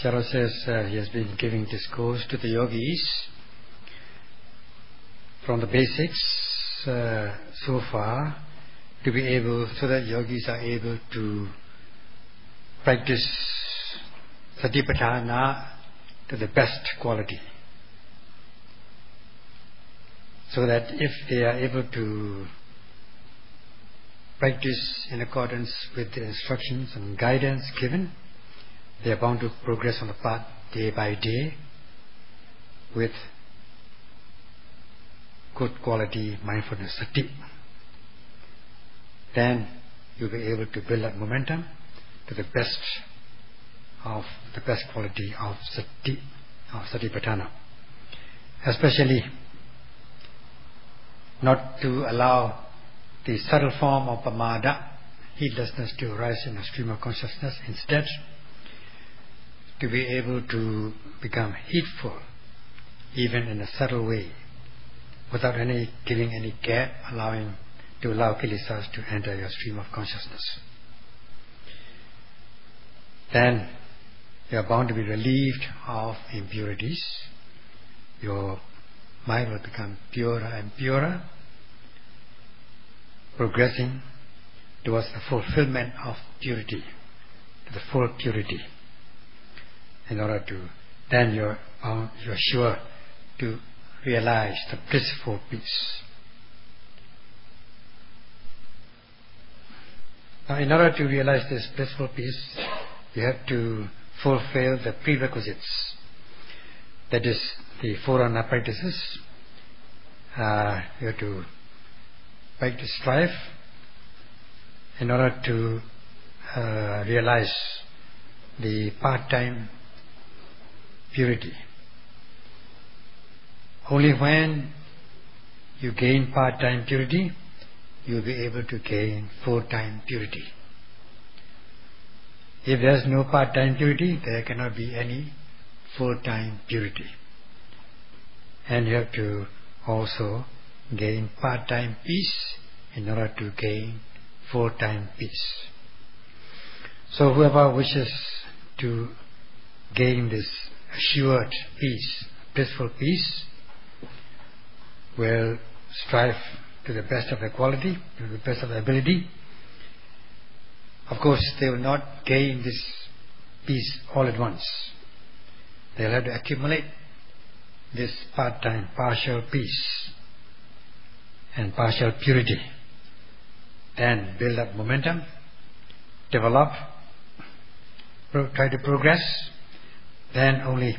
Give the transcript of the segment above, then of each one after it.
Sayadaw says he has been giving discourse to the yogis from the basics so far, to be able, so that yogis are able to practice Satipatthana to the best quality, so that if they are able to practice in accordance with the instructions and guidance given, they are bound to progress on the path day by day with good quality mindfulness, sati. Then you'll be able to build up momentum to the best quality of sati, of satipatthana. Especially not to allow the subtle form of pamada, heedlessness, to arise in a stream of consciousness. Instead, to be able to become heedful, even in a subtle way, without giving any gap, to allow kilesas to enter your stream of consciousness. Then you are bound to be relieved of impurities. Your mind will become purer and purer, progressing towards the fulfillment of purity, to the full purity. In order to, then you're sure to realize the blissful peace. Now, in order to realize this blissful peace, you have to fulfill the prerequisites. That is, the forerunner practices. You have to practice strife in order to realize the part-time purity. Only when you gain part-time purity, you will be able to gain full-time purity. If there is no part-time purity, there cannot be any full-time purity. And you have to also gain part-time peace in order to gain full-time peace. So whoever wishes to gain this assured peace, blissful peace, will strive to the best of their quality, to the best of their ability. Of course, they will not gain this peace all at once. They will have to accumulate this part-time, partial peace and partial purity. Then build up momentum, develop, try to progress. Then only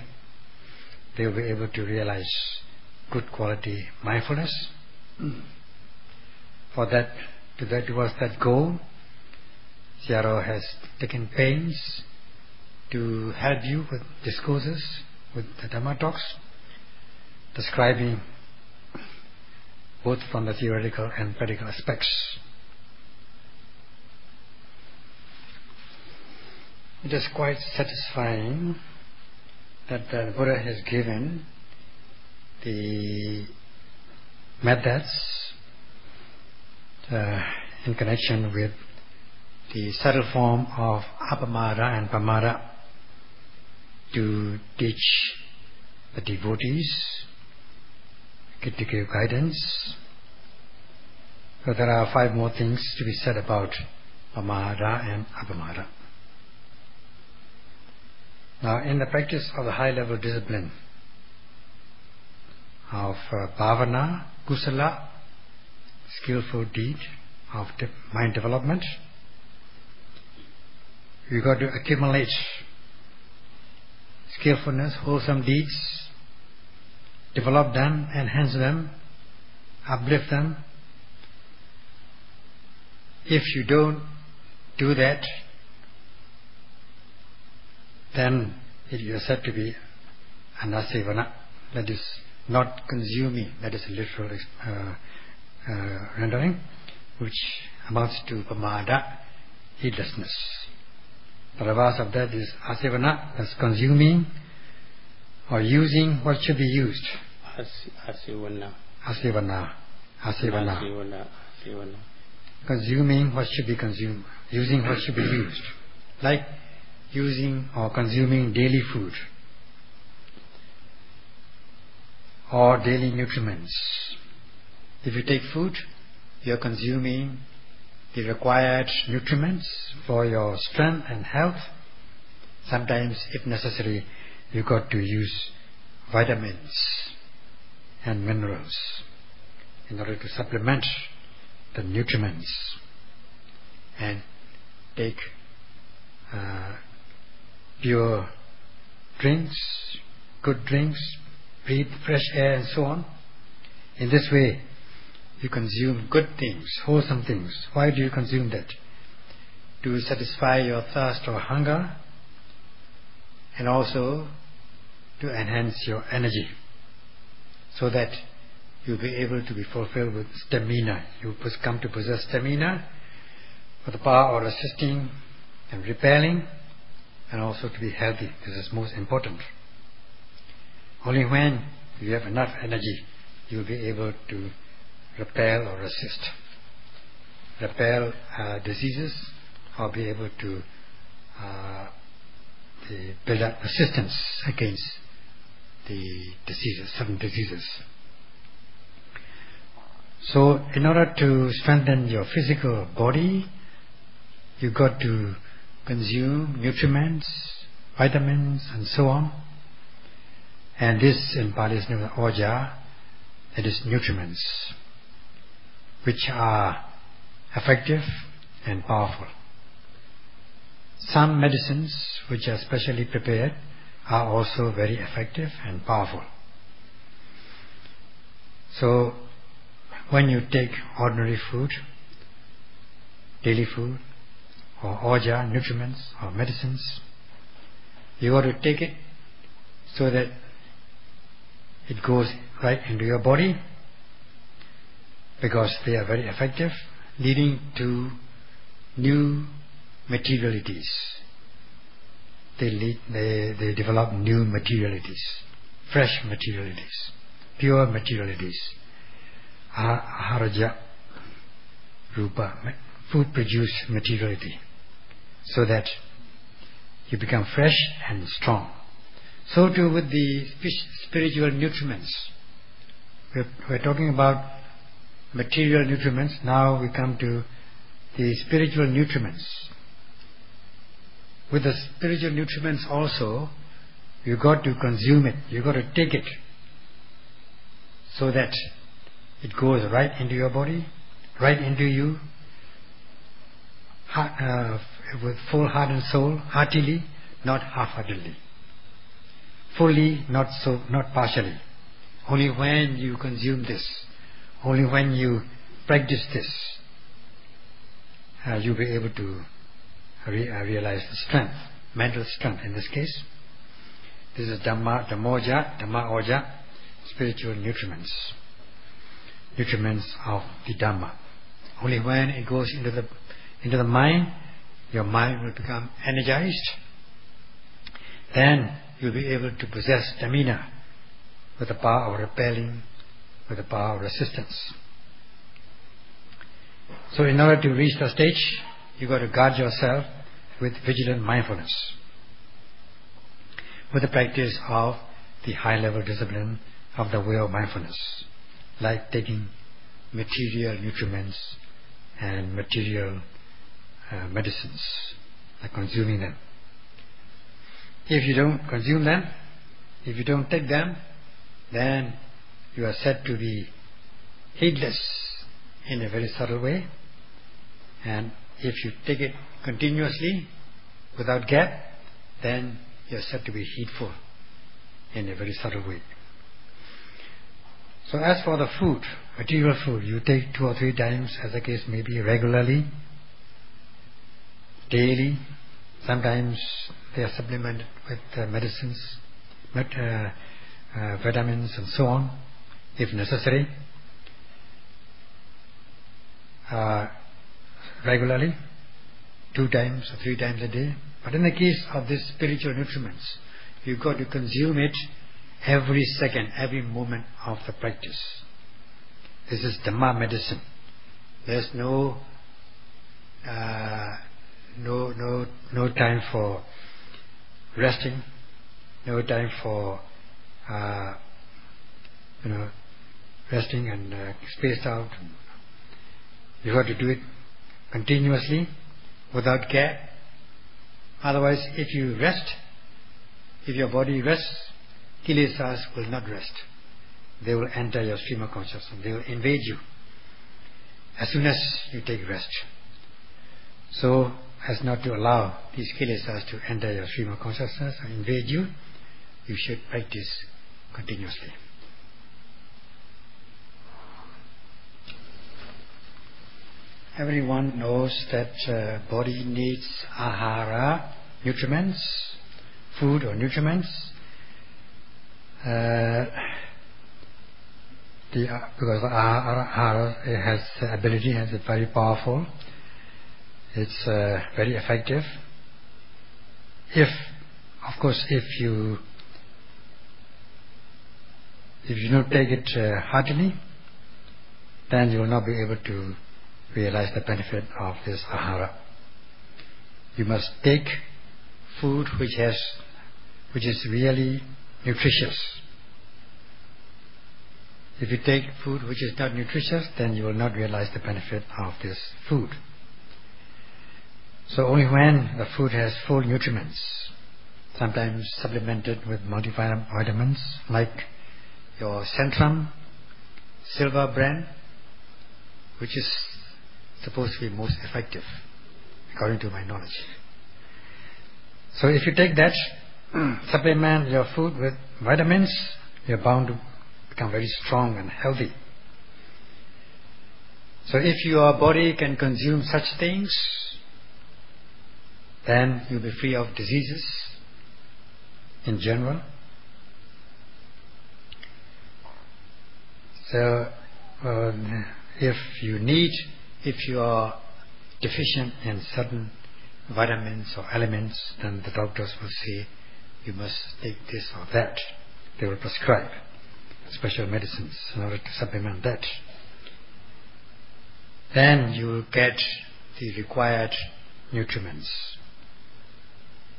they will be able to realize good quality mindfulness. For that, towards that goal, Sayadaw has taken pains to help you with discourses, with the Dhamma talks, describing both from the theoretical and practical aspects. It is quite satisfying that the Buddha has given the methods in connection with the subtle form of apamada and pamada to teach the devotees, to give guidance. So there are 5 more things to be said about pamada and apamada. Now, in the practice of the high-level discipline of bhavana, kusala, skillful deed of mind development, you got to accumulate skillfulness, wholesome deeds, develop them, enhance them, uplift them. If you don't do that, then you are said to be anasevana, that is not consuming. That is a literal rendering, which amounts to pamada, heedlessness. The reverse of that is asevana, that's consuming or using what should be used. Asevana. Consuming what should be consumed, using what should be used. Like using or consuming daily food or daily nutriments. If you take food, you are consuming the required nutriments for your strength and health. Sometimes, if necessary, you got to use vitamins and minerals in order to supplement the nutriments, and take pure drinks, good drinks, breathe fresh air and so on. In this way, you consume good things, wholesome things. Why do you consume that? To satisfy your thirst or hunger, and also to enhance your energy, so that you'll be able to be fulfilled with stamina. You come to possess stamina for the power of resisting and repelling, and also to be healthy. This is most important. Only when you have enough energy, you will be able to repel or resist. Repel diseases, or be able to build up resistance against the diseases, certain diseases. So, in order to strengthen your physical body, you got to consume nutriments, vitamins, and so on. And this in Pali is known as oja, that is nutriments, which are effective and powerful. Some medicines which are specially prepared are also very effective and powerful. So, when you take ordinary food, daily food, or oja, nutriments, or medicines, you got to take it so that it goes right into your body, because they are very effective, leading to new materialities. They develop new materialities, fresh materialities, pure materialities. Aharaja rupa, food produce materiality, so that you become fresh and strong. So too with the spiritual nutriments. We're talking about material nutriments. Now we come to the spiritual nutriments. With the spiritual nutriments also, you got to consume it, you got to take it, so that it goes right into your body, right into you, with full heart and soul, heartily, not half-heartedly. Fully, not partially. Only when you consume this, only when you practice this, you'll be able to realize the strength, mental strength in this case. This is Dhamma oja, spiritual nutriments. Nutriments of the Dhamma. Only when it goes into the mind, your mind will become energized. Then you'll be able to possess stamina, with the power of repelling, with the power of resistance. So in order to reach the stage, you got to guard yourself with vigilant mindfulness, with the practice of the high level discipline of the way of mindfulness, like taking material nutriments and material medicines, like consuming them. If you don't consume them, if you don't take them, then you are said to be heedless in a very subtle way. And if you take it continuously, without gap, then you are said to be heedful in a very subtle way. So as for the food, material food, you take 2 or 3 times, as the case may be, regularly, daily. Sometimes they are supplemented with medicines, vitamins and so on, if necessary. Regularly, 2 times or 3 times a day. But in the case of these spiritual nutriments, you've got to consume it every second, every moment of the practice. This is Dhamma medicine. There's no time for resting, no time for resting and spaced out. You have to do it continuously without gap. Otherwise, if you rest, if your body rests, kilesas will not rest. They will enter your stream of consciousness. They will invade you as soon as you take rest. So as not to allow these kilesas to enter your stream of consciousness and invade you, you should practice continuously. Everyone knows that body needs ahara, nutriments, food or nutriments. Because ahara has the ability, has a very powerful. It's very effective. If you don't take it heartily, then you will not be able to realize the benefit of this ahara. You must take food which is really nutritious. If you take food which is not nutritious, then you will not realize the benefit of this food. So only when the food has full nutriments, sometimes supplemented with multivitamins like your Centrum, silver brand, which is supposed to be most effective according to my knowledge. So if you take that, supplement your food with vitamins, you're bound to become very strong and healthy. So if your body can consume such things, then you'll be free of diseases in general. So if you are deficient in certain vitamins or elements, then the doctors will say you must take this or that. They will prescribe special medicines in order to supplement that. Then you will get the required nutriments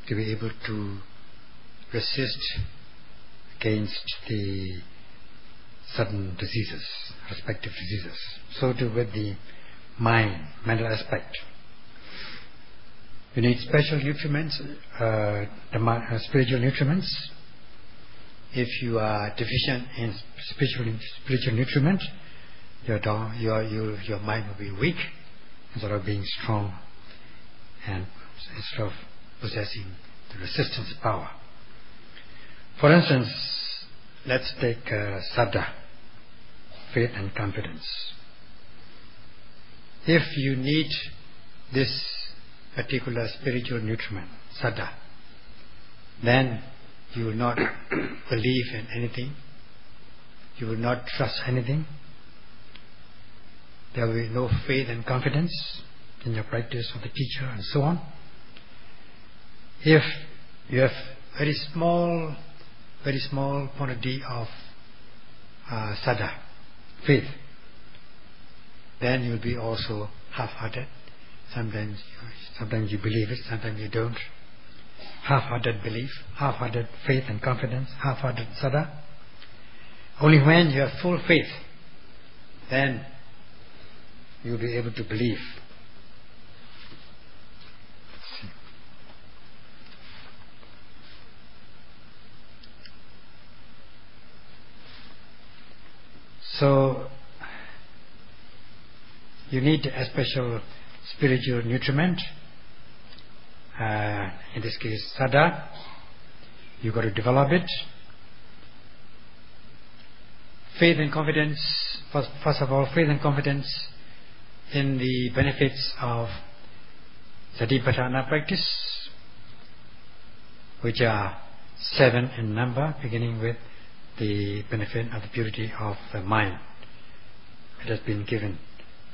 to be able to resist against the certain diseases, respective diseases. So too with the mental aspect. You need special nutriments, spiritual nutriments. If you are deficient in spiritual nutriment, your mind will be weak instead of being strong, and instead of possessing the resistance power. For instance, let's take saddha, faith and confidence. If you need this particular spiritual nutriment, saddha, then you will not believe in anything, you will not trust anything, there will be no faith and confidence in your practice of the teacher and so on. If you have very small quantity of saddha, faith, then you will be also half-hearted. Sometimes you believe it, sometimes you don't. Half-hearted belief, half-hearted faith and confidence, half-hearted saddha. Only when you have full faith, then you will be able to believe. So you need a special spiritual nutriment, in this case saddha. You've got to develop it. Faith and confidence, first of all, faith and confidence in the benefits of Satipatthana practice, which are 7 in number, beginning with the benefit of the purity of the mind. It has been given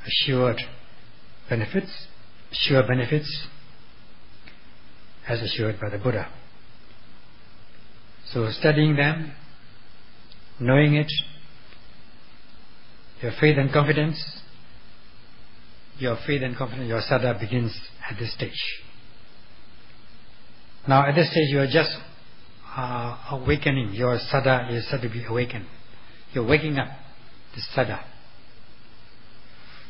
assured benefits as assured by the Buddha. So studying them, knowing it, your faith and confidence, your saddha begins at this stage. Now at this stage you are just awakening. Your sada is said to be awakened. You're waking up the sada.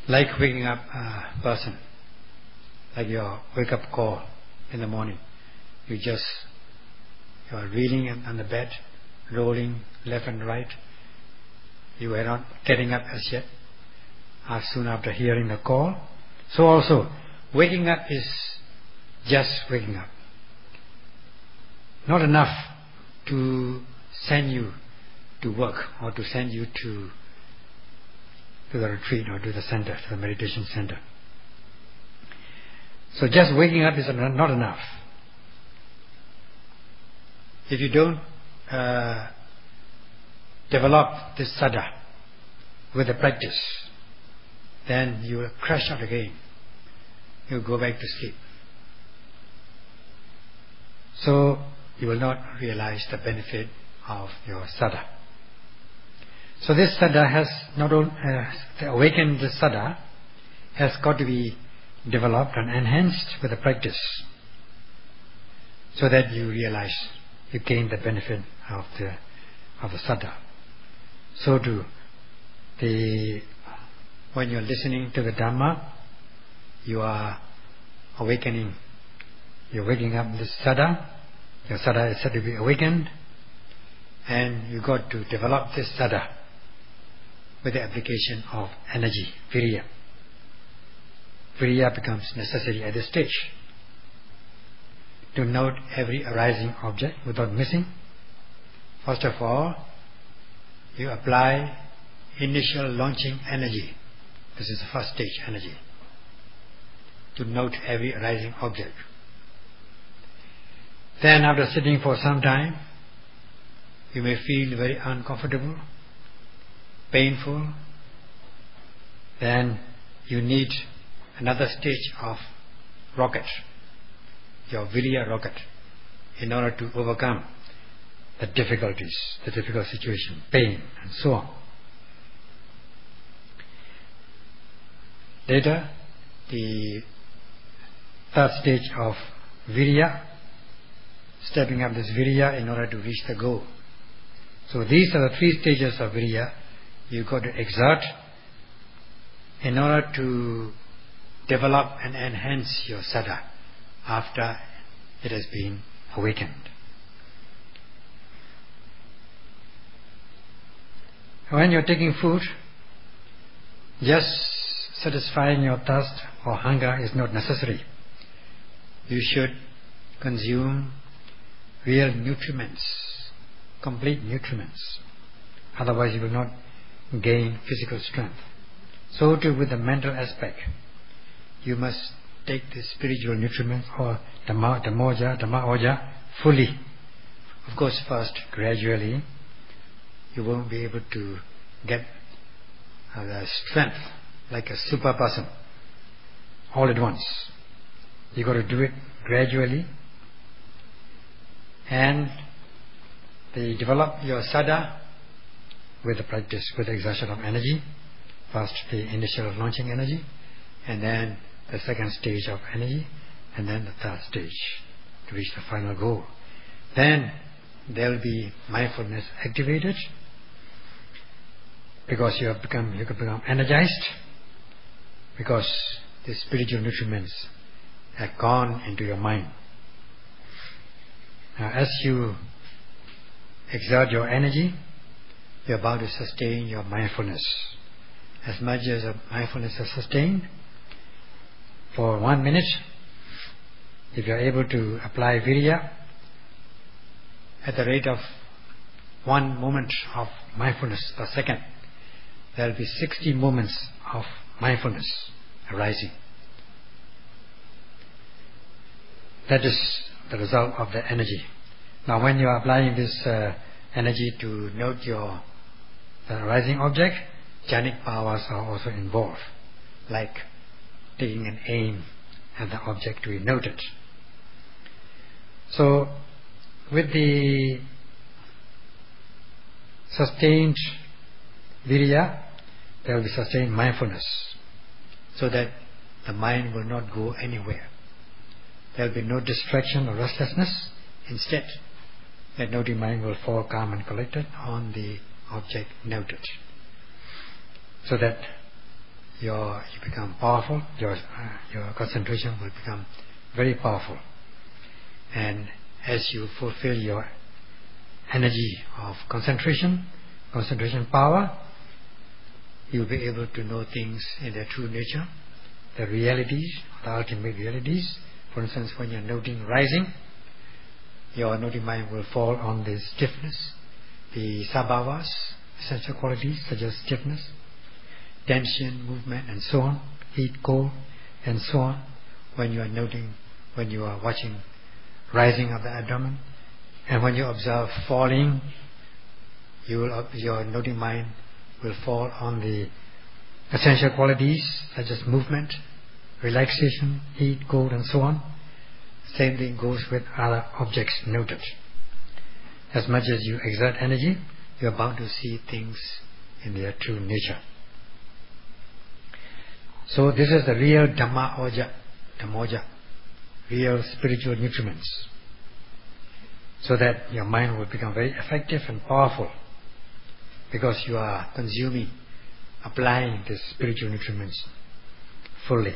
Like waking up a person. Like your wake up call in the morning. You are reeling on the bed, rolling left and right. You are not getting up as yet. Soon after hearing the call. So also, waking up is just waking up. Not enough to send you to work or to send you to the retreat or to the center, to the meditation center. So just waking up is not enough. If you don't develop this sada with the practice, then you will crash out again. You will go back to sleep. So you will not realize the benefit of your sada. So this sada has not only to awaken the sada has got to be developed and enhanced with the practice, so that you realize, you gain the benefit of the sada. So too, when you are listening to the Dhamma, you are awakening. You are waking up this sada. Your sada is said to be awakened, and you got to develop this sada with the application of energy, virya. Virya becomes necessary at this stage to note every arising object without missing. First of all, you apply initial launching energy. This is the first stage, energy. To note every arising object. Then after sitting for some time, you may feel very uncomfortable, painful. Then you need another stage of rocket, your virya rocket, in order to overcome the difficulties, the difficult situation, pain, and so on. Later, the third stage of virya, stepping up this virya in order to reach the goal. So these are the three stages of virya you got to exert in order to develop and enhance your sada after it has been awakened. When you are taking food, just satisfying your thirst or hunger is not necessary. You should consume real nutriments, complete nutriments. Otherwise you will not gain physical strength. So too with the mental aspect. You must take the spiritual nutriments or Dhamma fully. Of course, first, gradually, you won't be able to get the strength like a super person all at once. You got to do it gradually, and they develop your sada with the practice, with the exertion of energy. First the initial launching energy, and then the second stage of energy, and then the third stage to reach the final goal. Then there will be mindfulness activated, because you can become energized, because the spiritual nutriments have gone into your mind. Now as you exert your energy, you are about to sustain your mindfulness. As much as your mindfulness is sustained, for 1 minute, if you are able to apply virya at the rate of 1 moment of mindfulness per second, there will be 60 moments of mindfulness arising. That is the result of the energy. Now when you are applying this energy to note the arising object, jhanic powers are also involved, like taking an aim at the object to be noted. So with the sustained virya, there will be sustained mindfulness, so that the mind will not go anywhere. there will be no distraction or restlessness. Instead, that noting mind will fall calm and collected on the object noted, so that you become powerful. Your concentration will become very powerful, and as you fulfill your energy of concentration power, you will be able to know things in their true nature, the realities, the ultimate realities. For instance, when you are noting rising, your noting mind will fall on the stiffness, the sabhavas, essential qualities such as stiffness, tension, movement, and so on, heat, cold, and so on. When you are noting, when you are watching rising of the abdomen, and when you observe falling, your noting mind will fall on the essential qualities such as movement, relaxation, heat, cold, and so on. Same thing goes with other objects noted. As much as you exert energy, you are bound to see things in their true nature. So this is the real Dhammoja, real spiritual nutriments, so that your mind will become very effective and powerful, because you are consuming, applying the spiritual nutriments fully.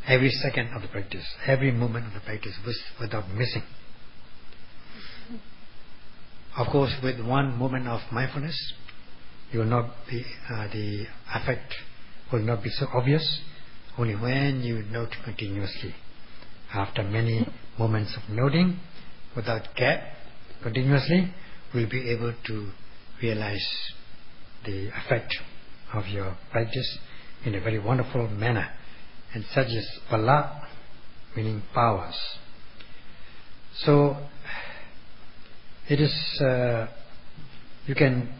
Every second of the practice, every moment of the practice, without missing. Of course, with one moment of mindfulness, you will not be the effect will not be so obvious. Only when you note continuously, after many moments of noting, without gap, continuously, will be able to realize the effect of your practice in a very wonderful manner. And such is pala, meaning powers. So it is you can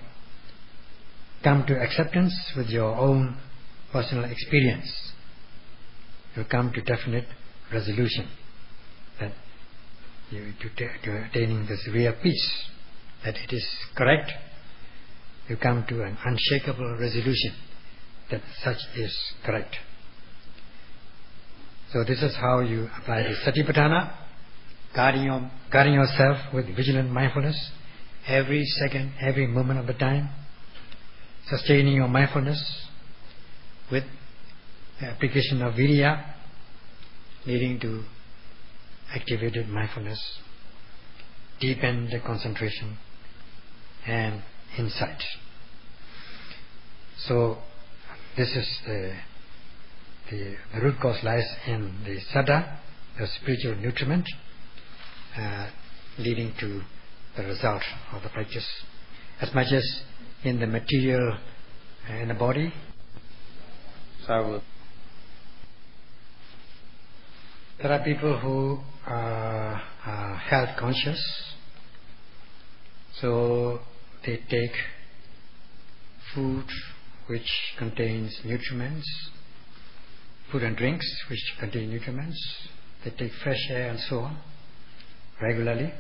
come to acceptance with your own personal experience. You come to definite resolution that to attaining this real peace, that it is correct. You come to an unshakable resolution that such is correct. So this is how you apply the Satipatthana, guarding yourself with vigilant mindfulness every second, every moment of the time, sustaining your mindfulness with the application of Virya, leading to activated mindfulness, deepen the concentration and insight. So this is the root cause lies in the Saddha, the spiritual nutriment, leading to the result of the practice. As much as in the material in the body, so there are people who are health conscious, so they take food which contains nutriments, food and drinks which contain nutriments. They take fresh air and so on regularly.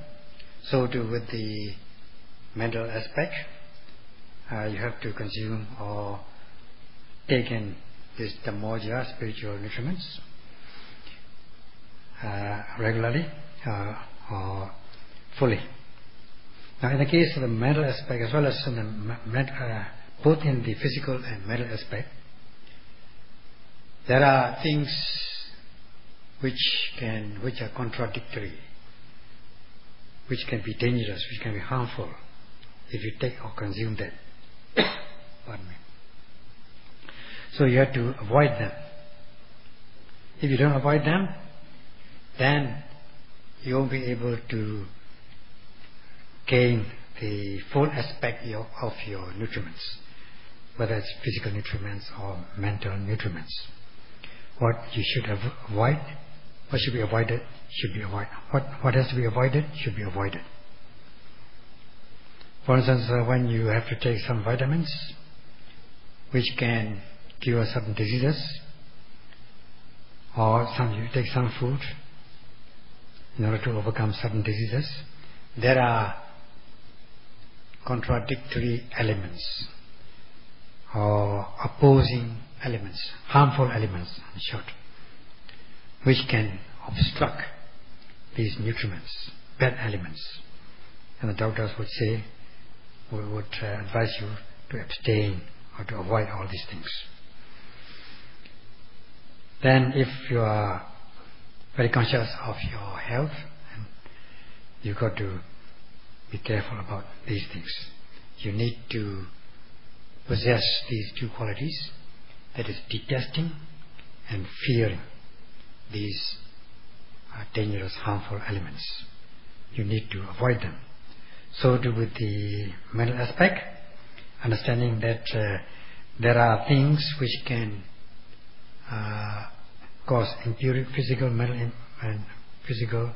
So too with the mental aspect, you have to consume or take in this Dhammoja, spiritual nutriments, regularly or fully. Now in the case of the mental aspect, as well as in the both in the physical and mental aspect, there are things which are contradictory, which can be dangerous, which can be harmful if you take or consume them. Pardon me. So you have to avoid them. If you don't avoid them, then you won't be able to gain the full aspect of your nutriments, whether it's physical nutriments or mental nutriments. What you should avoid, what should be avoided, should be avoided. What has to be avoided, should be avoided. For instance, when you have to take some vitamins which can cure certain diseases, or you take some food in order to overcome certain diseases, there are contradictory elements or opposing elements, harmful elements in short, which can obstruct these nutriments, bad elements. And the doctors would say, would advise you to abstain or to avoid all these things. Then if you are very conscious of your health, and you've got to be careful about these things. You need to possess these two qualities, that is detesting and fearing these dangerous, harmful elements. You need to avoid them. So too with the mental aspect, understanding that there are things which can cause impurity, physical, mental, and physical,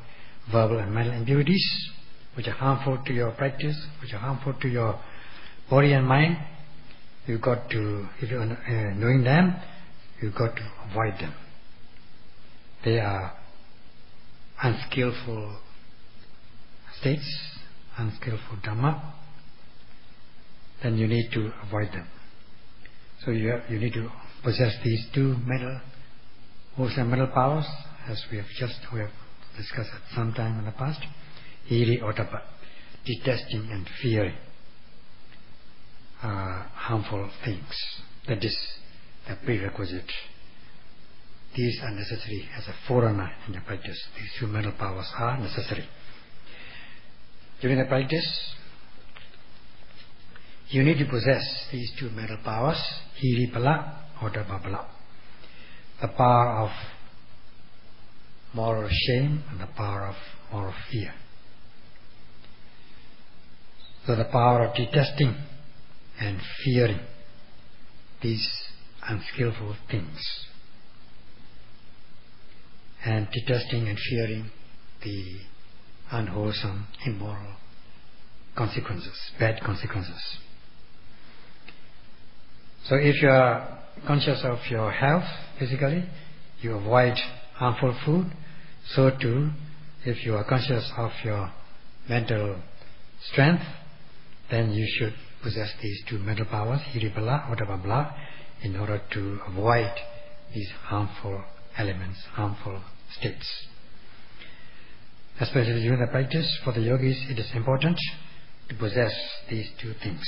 verbal and mental impurities, which are harmful to your practice, which are harmful to your body and mind. You've got to, if you are knowing them, you've got to avoid them. They are unskillful states, unskillful Dhamma. Then you need to avoid them. So you need to possess these two mental powers, as we have discussed at some time in the past. Hiri Ottappa, detesting and fearing harmful things. That is the prerequisite. These are necessary as a forerunner in the practice. These two mental powers are necessary. During the practice, you need to possess these two mental powers, Hiri Bala, Ottappa Bala. The power of moral shame and the power of moral fear. So the power of detesting and fearing these unskillful things, and detesting and fearing the unwholesome, immoral consequences, bad consequences. So if you are conscious of your health physically, you avoid harmful food. So too, if you are conscious of your mental strength, then you should possess these two mental powers, Hiribala, Ottappa, in order to avoid these harmful elements, harmful states. Especially during the practice, for the yogis, it is important to possess these two things.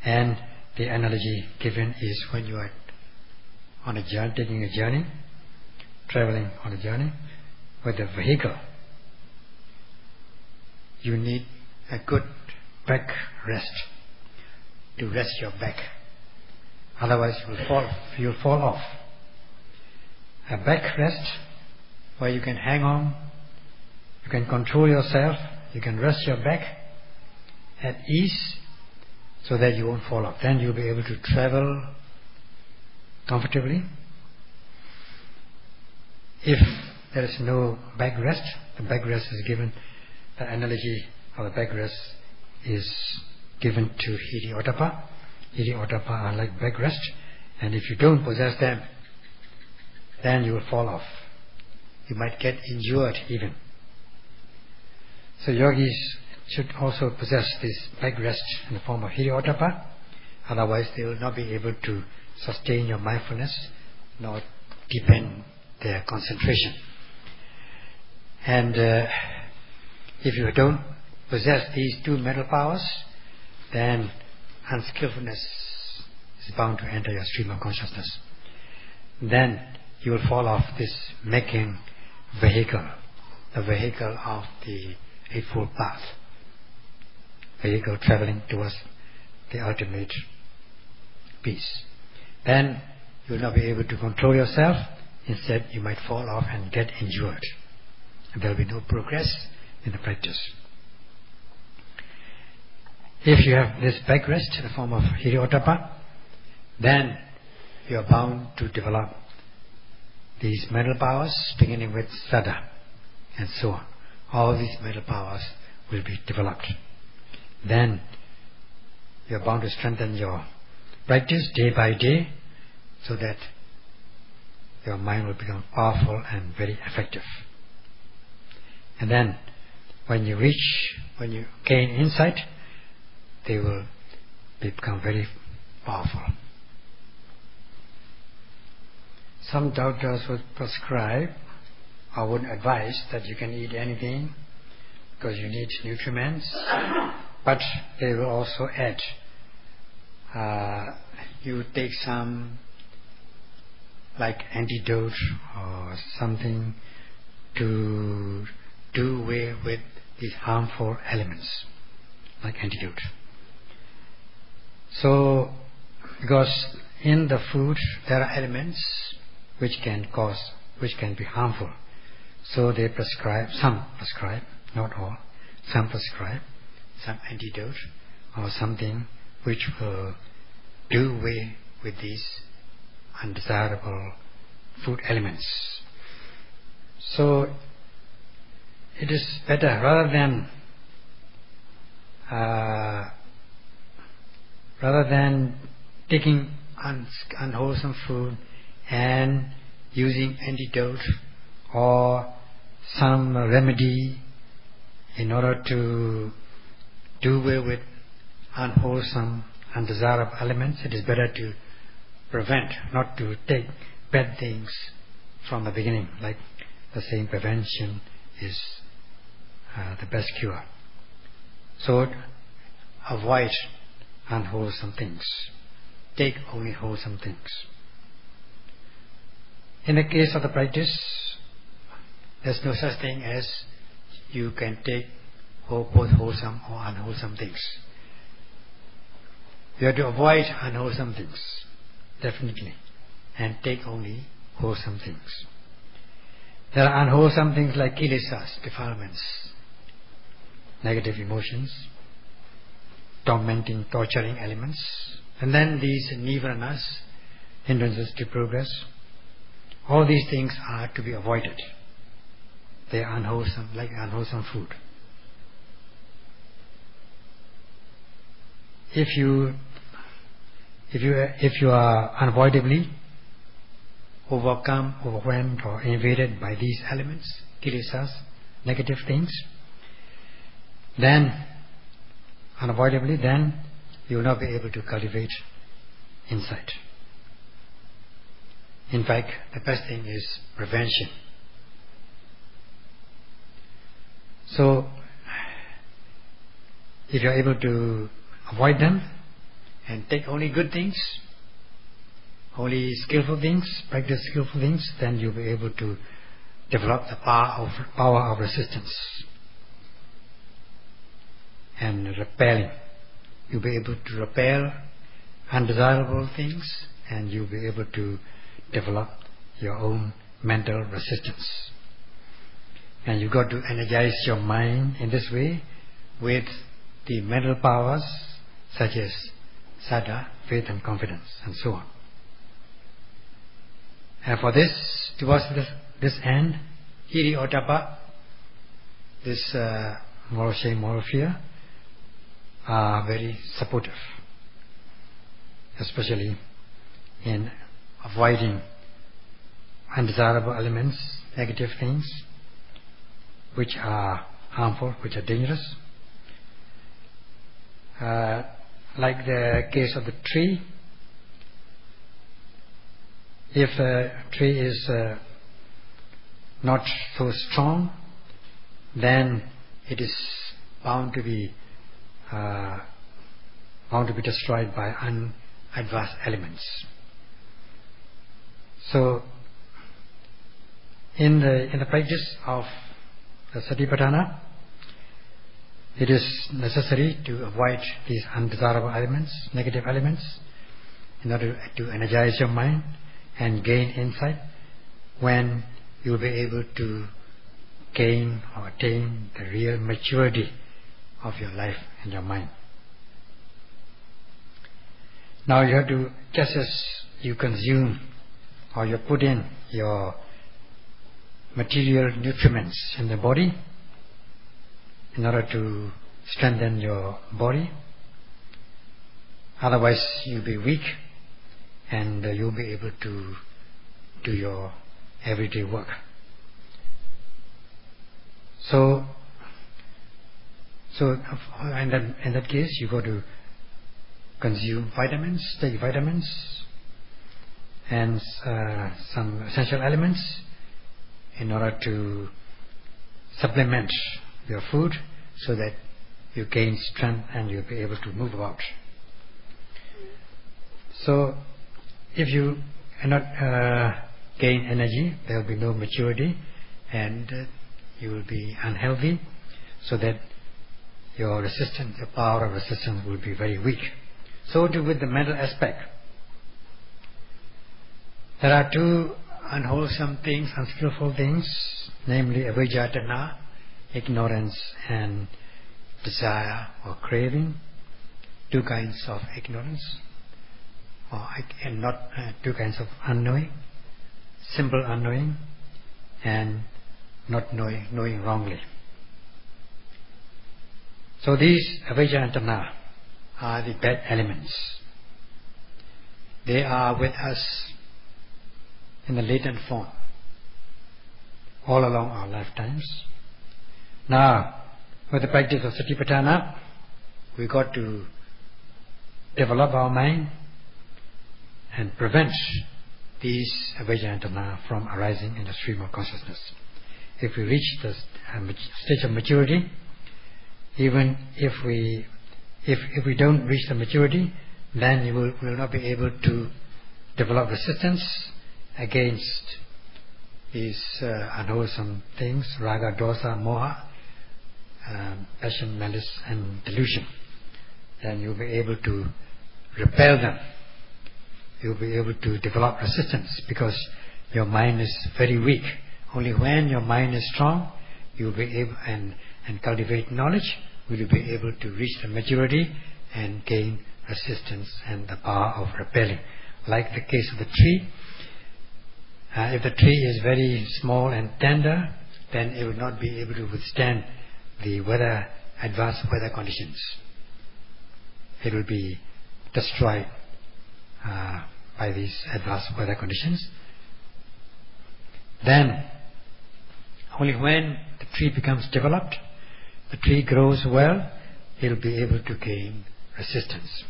And the analogy given is when you are on a journey, taking a journey, traveling on a journey with a vehicle, you need a good back rest to rest your back. Otherwise you will fall off. A back rest where you can hang on, you can control yourself, you can rest your back at ease so that you won't fall off. Then you'll be able to travel comfortably. If there is no back rest, the back rest is given, the analogy of the back rest is given to Hiri Ottappa. Hiri Ottappa are like back rest, and if you don't possess them, then you will fall off. You might get injured even. So yogis should also possess this back rest in the form of Hiri Ottappa, otherwise they will not be able to sustain your mindfulness nor deepen their concentration. And if you don't possess these two mental powers, then unskillfulness is bound to enter your stream of consciousness. Then you will fall off this making vehicle, the vehicle of the Eightfold Path, vehicle traveling towards the ultimate peace. Then you will not be able to control yourself. Instead, you might fall off and get injured. And there will be no progress in the practice. If you have this back rest in the form of Hiri Ottappa, then you are bound to develop these mental powers, beginning with Saddha and so on. All these mental powers will be developed. Then you are bound to strengthen your practice day by day, so that your mind will become powerful and very effective. And then when you gain insight, they will become very powerful. Some doctors would prescribe I wouldn't advise that you can eat anything because you need nutriments, but they will also add. You take some like antidote or something to do away with these harmful elements, like antidote. So, because in the food there are elements which can be harmful. So they prescribe, some prescribe, not all, some prescribe some antidote or something which will do away with these undesirable food elements. So it is better, rather than taking unwholesome food and using antidote or some remedy in order to do away with unwholesome, undesirable elements, it is better to prevent, not to take bad things from the beginning. Like the saying, prevention is the best cure. So avoid unwholesome things. Take only wholesome things. In the case of the practice, there's no such thing as you can take both wholesome or unwholesome things. You have to avoid unwholesome things, definitely, and take only wholesome things. There are unwholesome things like kilesas, defilements, negative emotions, tormenting, torturing elements, and then these nivaranas, hindrances to progress. All these things are to be avoided. They are unwholesome, like unwholesome food. If you are unavoidably overcome, overwhelmed, or invaded by these elements, kilesas, negative things, then unavoidably, then you will not be able to cultivate insight. In fact, the best thing is prevention. So, if you are able to avoid them and take only good things, only skillful things, practice skillful things, then you'll be able to develop the power of resistance and repelling. You'll be able to repel undesirable things, and you'll be able to develop your own mental resistance. And you've got to energize your mind in this way with the mental powers such as saddha, faith and confidence, and so on. And for this, towards this end, hiri or tapa, this moral shame, moral fear, are very supportive, especially in avoiding undesirable elements, negative things, which are harmful, which are dangerous. Like the case of the tree, if a tree is not so strong, then it is bound to be destroyed by unadvanced elements. So, in the practice of the Satipatthana, it is necessary to avoid these undesirable elements, negative elements, in order to energize your mind and gain insight, when you will be able to gain or attain the real maturity of your life and your mind. Now you have to, just as you consume or you put in your material nutriments in the body in order to strengthen your body, otherwise you'll be weak and you'll be able to do your everyday work. So in that case, you got to consume vitamins, take vitamins and some essential elements, in order to supplement your food so that you gain strength and you'll be able to move about. So if you cannot gain energy, there will be no maturity and you will be unhealthy, so that your resistance, the power of resistance will be very weak. So too with the mental aspect. There are two unwholesome things, unskillful things, namely avijjatana, ignorance, and desire or craving. Two kinds of ignorance, and not two kinds of unknowing, simple unknowing and not knowing wrongly. So these avijjatana are the bad elements. They are with us in the latent form all along our lifetimes. Now, with the practice of Satipatthana, we got to develop our mind and prevent these avijjatana from arising in the stream of consciousness. If we reach the stage of maturity, even if we don't reach the maturity, then we will not be able to develop resistance against these unwholesome things, raga, dosa, moha, passion, malice and delusion. Then you'll be able to repel them. You'll be able to develop resistance because your mind is very weak. Only when your mind is strong, you'll be able and cultivate knowledge, will you be able to reach the maturity and gain resistance and the power of repelling. Like the case of the tree, if the tree is very small and tender, then it will not be able to withstand the adverse weather conditions. It will be destroyed by these adverse weather conditions. Then, only when the tree becomes developed, the tree grows well, it will be able to gain resistance.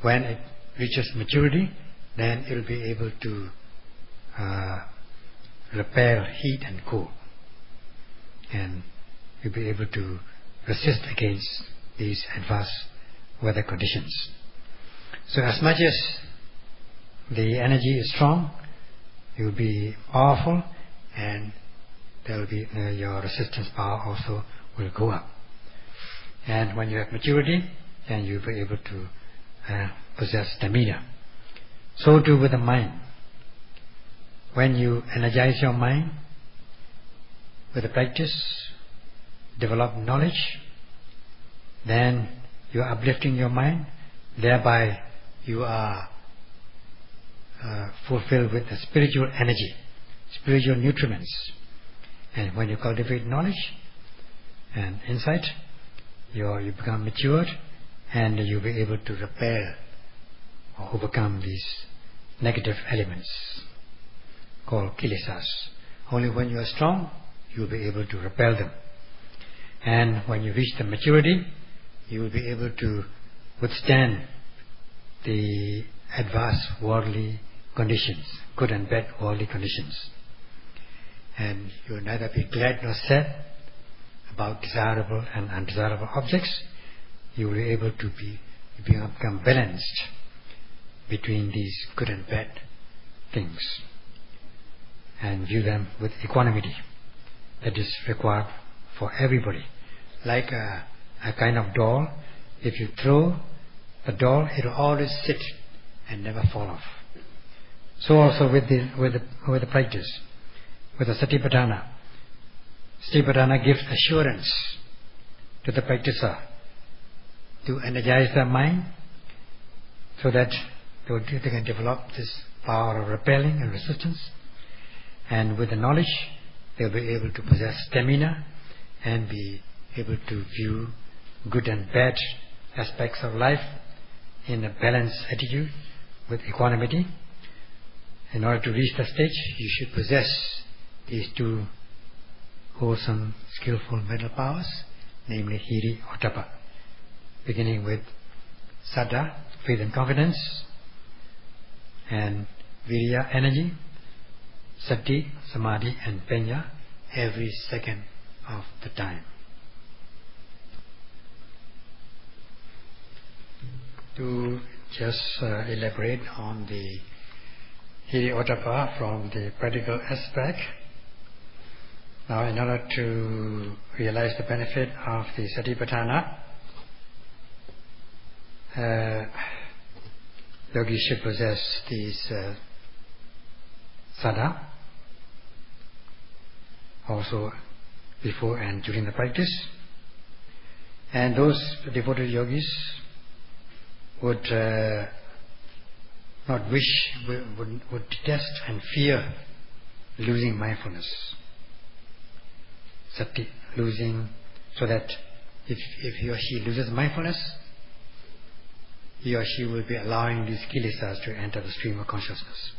When it reaches maturity, then it will be able to repel heat and cold, and you'll be able to resist against these adverse weather conditions. So as much as the energy is strong, you'll be powerful, and there will be your resistance power also will go up. And when you have maturity, then you'll be able to possess stamina. So too with the mind. When you energize your mind with the practice, develop knowledge, then you are uplifting your mind, thereby you are fulfilled with the spiritual energy, spiritual nutriments. And when you cultivate knowledge and insight, you become matured, and you'll be able to repel or overcome these negative elements called kilesas. Only when you are strong, you'll be able to repel them. And when you reach the maturity, you will be able to withstand the adverse worldly conditions, good and bad worldly conditions. And you will neither be glad nor sad about desirable and undesirable objects. You will be able to become balanced between these good and bad things and view them with equanimity that is required for everybody. Like a kind of doll, if you throw a doll, it will always sit and never fall off. So also with the practice, with the Satipatthana. Satipatthana gives assurance to the practitioner to energize their mind so that they can develop this power of repelling and resistance. And with the knowledge, they'll be able to possess stamina and be able to view good and bad aspects of life in a balanced attitude with equanimity. In order to reach that stage, you should possess these two wholesome, skillful mental powers, namely hiri or tapa, beginning with saddha, faith and confidence, and virya, energy, Sati, Samadhi and Panya every second of the time. To just elaborate on the Hiri-ottappa from the practical aspect. Now, in order to realize the benefit of the Satipatthana, yogis should possess these saddha, also before and during the practice. And those devoted yogis would not wish, would detest and fear losing mindfulness, sati, losing, so that if he or she loses mindfulness, he or she will be allowing these kilesas to enter the stream of consciousness.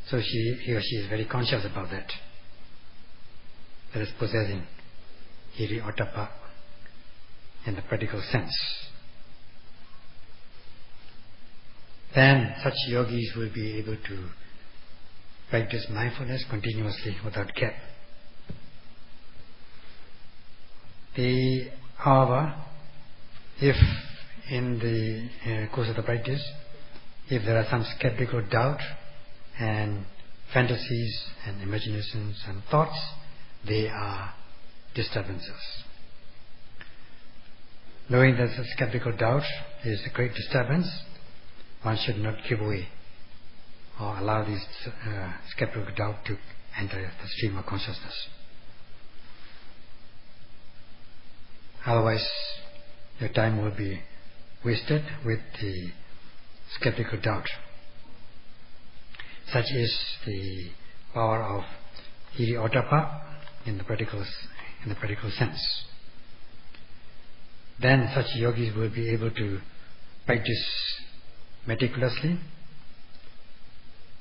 So he or she is very conscious about that. That is possessing Hiri-ottappa in the practical sense. Then such yogis will be able to practice mindfulness continuously without gap. However, if in the course of the practice, if there are some skeptical doubt and fantasies and imaginations and thoughts, they are disturbances. Knowing that the skeptical doubt is a great disturbance, one should not give way or allow these skeptical doubt to enter the stream of consciousness. Otherwise, your time will be wasted with the skeptical doubt. Such is the power of Hiri-ottappa in the practical sense. Then such yogis will be able to practice meticulously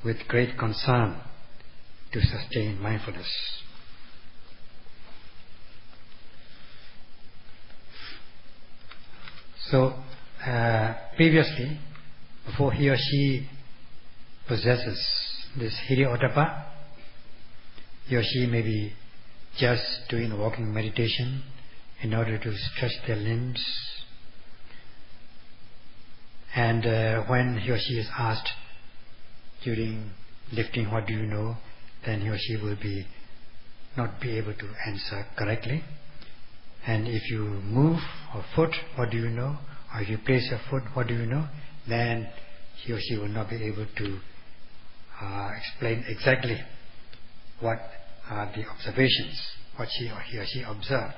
with great concern to sustain mindfulness. So previously, before he or she possesses this Hiri-ottappa, he or she may be just doing the walking meditation in order to stretch their limbs. And when he or she is asked during lifting, what do you know, then he or she will not be able to answer correctly. And if you move a foot, what do you know? Or if you place your foot, what do you know? Then he or she will not be able to explain exactly what are the observations, what he or she observed.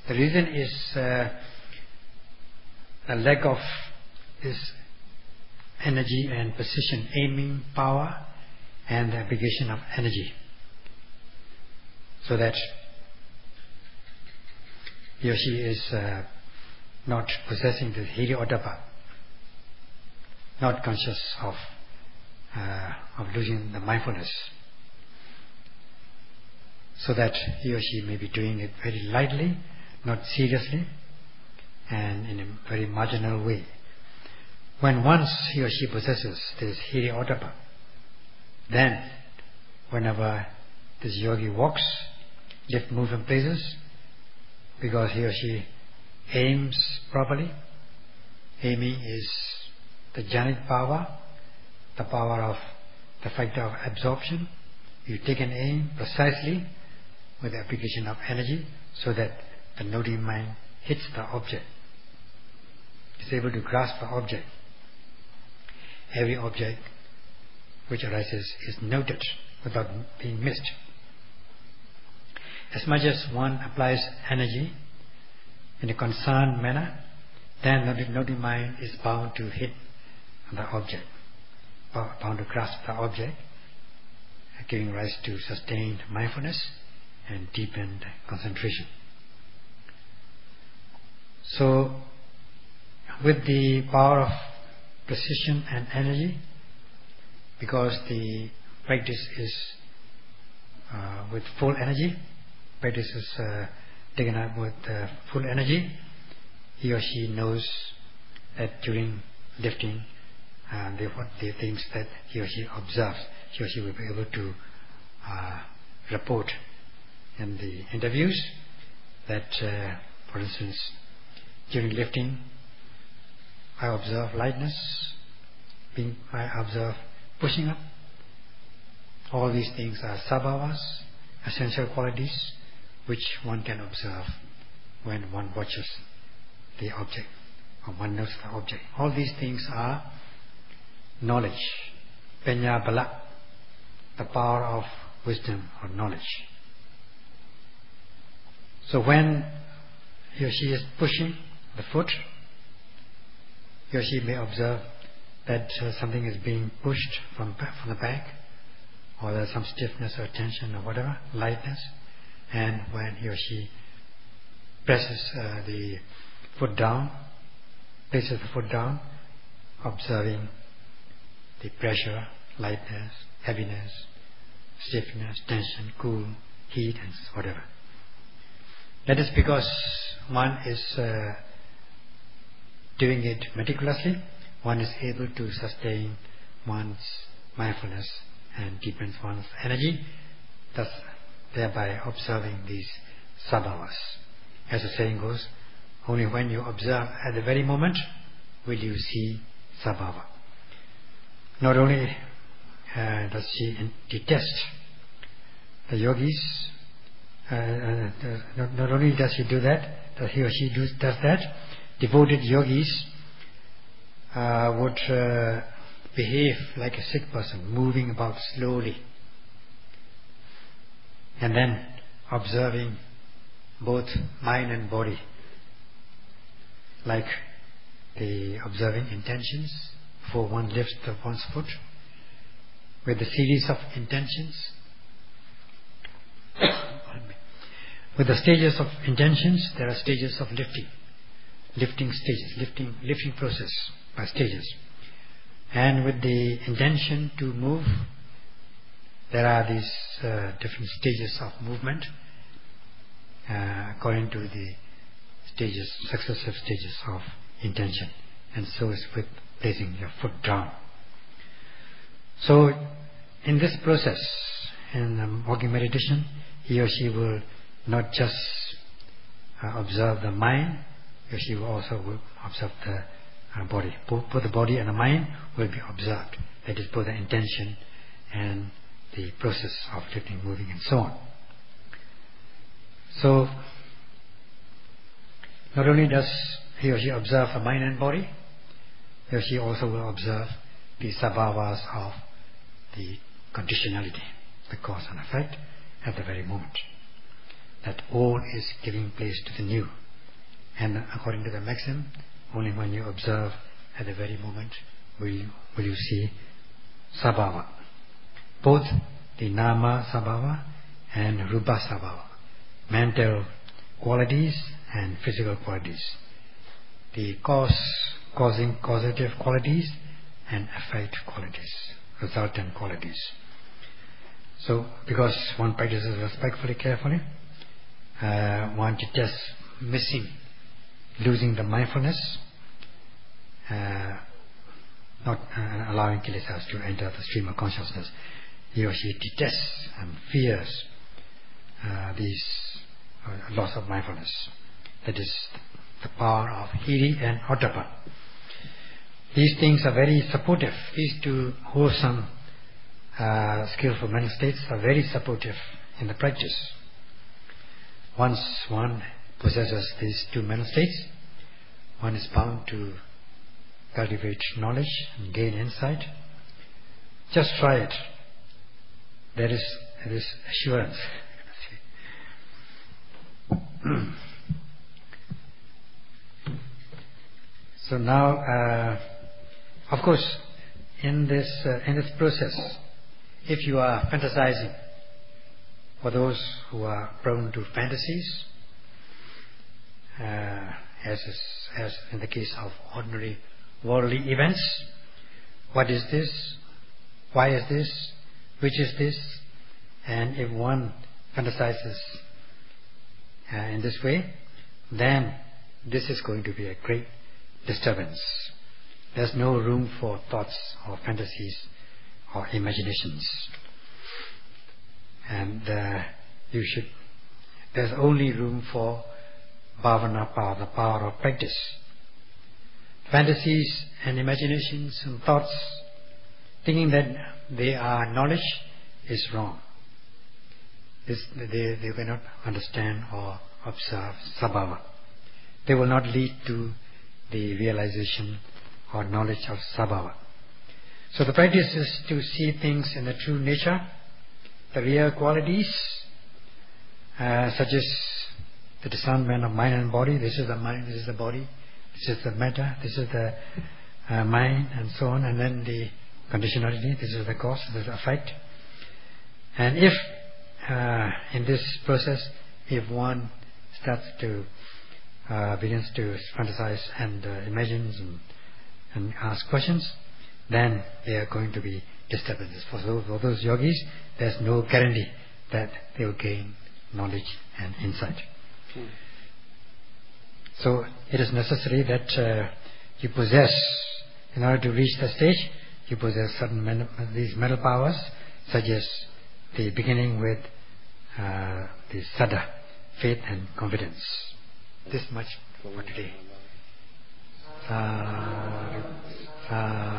The reason is a lack of this energy and precision, aiming power and the application of energy, so that he or she is not possessing the Hiri-ottappa, not conscious of losing the mindfulness, so that he or she may be doing it very lightly, not seriously, and in a very marginal way. When once he or she possesses this Hiri-ottappa, then whenever this yogi walks, lift, move and places, because he or she aims properly. Aiming is the jhanic power, the power of the factor of absorption. You take an aim precisely with the application of energy, so that the noting mind hits the object, is able to grasp the object. Every object which arises is noted without being missed. As much as one applies energy in a concerned manner, then the noting mind is bound to hit the object, bound to grasp the object, giving rise to sustained mindfulness and deepened concentration. So, with the power of precision and energy, because the practice is with full energy, practice is taken up with full energy, he or she knows that during lifting, the things that he or she observes, he or she will be able to report in the interviews that, for instance, during lifting, I observe lightness, I observe pushing up. All these things are sabhavas, essential qualities, which one can observe when one watches the object, or one knows the object. All these things are knowledge, panya bala, the power of wisdom or knowledge. So when he or she is pushing the foot, he or she may observe that something is being pushed from the back, or there's some stiffness or tension or whatever, lightness, and when he or she presses the foot down, places the foot down, observing the pressure, lightness, heaviness, stiffness, tension, cool, heat, and whatever. That is because one is doing it meticulously. One is able to sustain one's mindfulness and deepens one's energy, thus thereby observing these sabhavas. As the saying goes, only when you observe at the very moment will you see sabhava. Not only does she detest the yogis, not only does he do that, that he or she does that, devoted yogis would behave like a sick person, moving about slowly, and then observing both mind and body, like the observing intentions before one lifts one's foot. With the series of intentions, with the stages of intentions, there are stages of lifting process by stages. And with the intention to move, there are these different stages of movement according to the successive stages of intention. And so is with placing your foot down. So in this process, in walking meditation, he or she will not just observe the mind, he or she will also observe the body. Both the body and the mind will be observed. That is both the intention and the process of lifting, moving, and so on. So not only does he or she observe the mind and body, he or she also will observe the sabhavas of the conditionality, the cause and effect, at the very moment. That old is giving place to the new. And according to the maxim, only when you observe at the very moment will you see sabhava. Both the nama sabhava and rupa sabhava, mental qualities and physical qualities, the causative qualities and effect qualities, resultant qualities. So because one practices respectfully, carefully, one detests losing the mindfulness, not allowing kilesas to enter the stream of consciousness. He or she detests and fears these loss of mindfulness. That is the power of hiri and ottappa. These things are very supportive. These two wholesome, skillful mental states are very supportive in the practice. Once one possesses these two mental states, one is bound to cultivate knowledge and gain insight. Just try it. There is assurance. So now, of course, in this process, if you are fantasizing, for those who are prone to fantasies, as in the case of ordinary worldly events, what is this? Why is this? Which is this? And if one fantasizes in this way, then this is going to be a great disturbance. There's no room for thoughts or fantasies or imaginations. and there's only room for bhavana power, the power of practice. Fantasies and imaginations and thoughts, thinking that they are knowledge, is wrong. They cannot understand or observe sabhava. They will not lead to the realization or knowledge of sabhava. So the practice is to see things in the true nature, the real qualities, such as the discernment of mind and body. This is the mind, this is the body, this is the matter, this is the mind, and so on. And then the conditionality, this is the cause, this is the effect. And if in this process, if one starts to begins to fantasize and imagines and ask questions, then they are going to be disturbed. For those yogis, there's no guarantee that they will gain knowledge and insight. So it is necessary that you possess, in order to reach the stage, you possess certain these mental powers, such as the beginning with the saddha, faith and confidence. This much for today. Sadhu, sadhu.